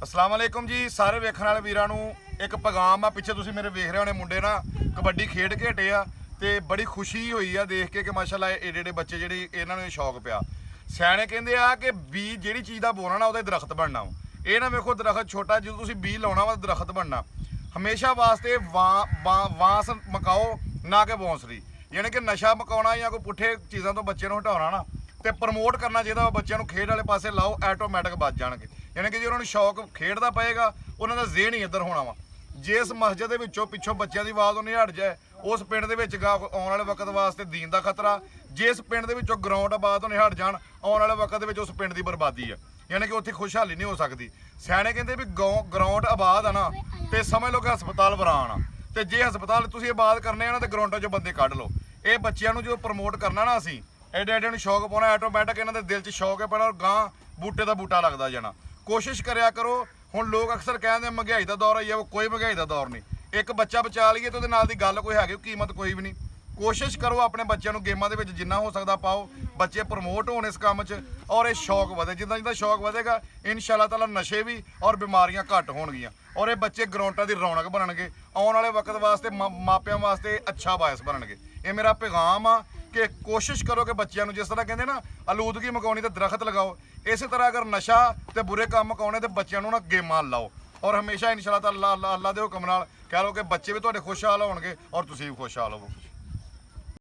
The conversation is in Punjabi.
अस्सलाम वालेकुम जी सारे वेखण वाले वीरां नूं एक पैगाम आ। पिछे तुसीं मेरे वेख रहे होने मुंडे ना कबड्डी खेड के हटे आ ते बड़ी खुशी हुई आ देख के कि माशाअल्लाह एडे एडे बच्चे जिहड़े इन्हां नूं शौक पिया। सियाणे कहंदे आ कि बीज जिहड़ी चीज़ दा बोना ना ਉਹਦੇ दरख्त बनना ਇਹ ਨਾ ਵੇਖੋ दरख्त छोटा ਜਦੋਂ ਤੁਸੀਂ ਬੀਜ ਲਾਉਣਾ ਵਾ दरख्त बनना हमेशा वास्ते ਵਾਂਸ ਮਕਾਓ ਨਾ ਕਿ ਬੌਂਸਰੀ ਯਾਨੀ ਕਿ ਨਸ਼ਾ ਮਕਾਉਣਾ ਜਾਂ ਕੋਈ ਪੁੱਠੇ ਚੀਜ਼ਾਂ ਤੋਂ ਬੱਚੇ ਨੂੰ ਹਟਾਉਣਾ ਨਾ ਤੇ ਪ੍ਰਮੋਟ ਕਰਨਾ ਚਾਹੀਦਾ ਬੱਚਿਆਂ ਨੂੰ ਖੇਡ ਵਾਲੇ ਪਾਸੇ ਲਾਓ ਆਟੋਮੈਟਿਕ ਬਚ ਜਾਣਗੇ। ਯਾਨੀ ਕਿ ਜੇ ਉਹਨਾਂ ਨੂੰ ਸ਼ੌਕ ਖੇਡ ਦਾ ਪਏਗਾ ਉਹਨਾਂ ਦਾ ਜ਼ਿਹਨ ਹੀ ਇੱਧਰ ਹੋਣਾ ਵਾ। ਜਿਸ ਮਸਜਿਦ ਦੇ ਵਿੱਚੋਂ ਪਿੱਛੋਂ ਬੱਚਿਆਂ ਦੀ ਆਵਾਜ਼ ਨਹੀਂ ਹਟ ਜਾਏ ਉਸ ਪਿੰਡ ਦੇ ਵਿੱਚ ਆਉਣ ਵਾਲੇ ਵਕਤ ਵਾਸਤੇ ਦੀਨ ਦਾ ਖਤਰਾ। ਜਿਸ ਪਿੰਡ ਦੇ ਵਿੱਚੋਂ ਗਰਾਊਂਡ ਆਬਾਦ ਨਹੀਂ ਹਟ ਜਾਣ ਆਉਣ ਵਾਲੇ ਵਕਤ ਦੇ ਵਿੱਚ ਉਸ ਪਿੰਡ ਦੀ ਬਰਬਾਦੀ ਆ। ਯਾਨੀ ਕਿ ਉੱਥੇ ਖੁਸ਼ਹਾਲੀ ਨਹੀਂ ਹੋ ਸਕਦੀ। ਸਿਆਣੇ ਕਹਿੰਦੇ ਵੀ ਗਰਾਊਂਡ ਆਬਾਦ ਆ ਨਾ ਤੇ ਸਮਝ ਲਓ ਕਿ ਹਸਪਤਾਲ ਬਰਾਨ ਆ ਤੇ ਜੇ ਹਸਪਤਾਲ ਤੁਸੀਂ ਆਬਾਦ ਕਰਨੇ ਆ ਨਾ ਤੇ ਗਰਾਊਂਡਾਂ 'ਚੋਂ ਬੰਦੇ ਕੱਢ ਲਓ। ਇਹ ਬੱਚਿਆਂ ਨੂੰ ਜੋ ਪ੍ਰਮੋਟ ਕਰਨਾ ਨਾ ਅਸੀਂ ਐਡੇ ਐਡੇ ਨੂੰ ਸ਼ੌਕ ਪਾਉਣਾ ਆਟੋਮੈਟਿਕ ਇਹਨਾਂ ਦੇ ਦਿਲ 'ਚ ਸ਼ੌਕ ਹੈ ਪੈਣਾ ਔਰ ਗਾਂ ਬੂਟੇ ਦਾ ਬੂਟਾ ਲੱਗਦਾ ਜਾਣਾ। ਕੋਸ਼ਿਸ਼ ਕਰਿਆ ਕਰੋ। ਹੁਣ ਲੋਕ ਅਕਸਰ ਕਹਿੰਦੇ ਮਹਿੰਗਾਈ ਦਾ ਦੌਰ ਆਈ ਆ, ਉਹ ਕੋਈ ਮਹਿੰਗਾਈ ਦਾ ਦੌਰ ਨਹੀਂ। ਇੱਕ ਬੱਚਾ ਬਚਾ ਲਈਏ ਤੇ ਉਹਦੇ ਨਾਲ ਦੀ ਗੱਲ ਕੋਈ ਹੈਗੀ ਕੀਮਤ ਕੋਈ ਵੀ ਨਹੀਂ। ਕੋਸ਼ਿਸ਼ ਕਰੋ ਆਪਣੇ ਬੱਚਿਆਂ ਨੂੰ ਗੇਮਾਂ ਦੇ ਵਿੱਚ ਜਿੰਨਾ ਹੋ ਸਕਦਾ ਪਾਓ, ਬੱਚੇ ਪ੍ਰਮੋਟ ਹੋਣ ਇਸ ਕੰਮ 'ਚ ਔਰ ਇਹ ਸ਼ੌਕ ਵਧੇ। ਜਿੱਦਾਂ ਜਿੱਦਾਂ ਸ਼ੌਕ ਵਧੇਗਾ ਇਨਸ਼ਾਅੱਲਾ ਤਾਲਾ ਨਸ਼ੇ ਵੀ ਔਰ ਬਿਮਾਰੀਆਂ ਘੱਟ ਹੋਣਗੀਆਂ ਔਰ ਇਹ ਬੱਚੇ ਗਰਾਊਂਡਾਂ ਦੀ ਰੌਣਕ ਬਣਨਗੇ। ਆਉਣ ਵਾਲੇ ਵਕਤ ਵਾਸਤੇ ਮਾਪਿਆਂ ਵਾਸਤੇ ਅੱਛਾ ਬਾਇਸ ਬਣਨਗੇ। ਇਹ ਮੇਰਾ ਪੈਗਾਮ ਆ ਕਿ ਕੋਸ਼ਿਸ਼ ਕਰੋ ਕਿ ਬੱਚਿਆਂ ਨੂੰ ਜਿਸ ਤਰ੍ਹਾਂ ਕਹਿੰਦੇ ਨਾ ਆਲੂਦਗੀ ਮਕਾਉਣੀ ਤੇ ਦਰਖਤ ਲਗਾਓ, ਇਸੇ ਤਰ੍ਹਾਂ ਅਗਰ ਨਸ਼ਾ ਤੇ ਬੁਰੇ ਕੰਮ ਮਕਾਉਣੇ ਤੇ ਬੱਚਿਆਂ ਨੂੰ ਨਾ ਗੇਮਾਂ ਲਾਓ ਔਰ ਹਮੇਸ਼ਾ ਇਨਸ਼ਾਅੱਲਾ ਤਾਲਾ ਅੱਲਾ ਦੇ ਹੁਕਮ ਨਾਲ ਕਹਿ ਲਓ ਕਿ ਬੱਚੇ ਵੀ ਤੁਹਾਡੇ ਖੁਸ਼ਹਾਲ ਹੋਣਗੇ ਔਰ ਤੁਸੀਂ ਵੀ ਖੁਸ਼ਹਾਲ ਹੋਵੋਗੇ।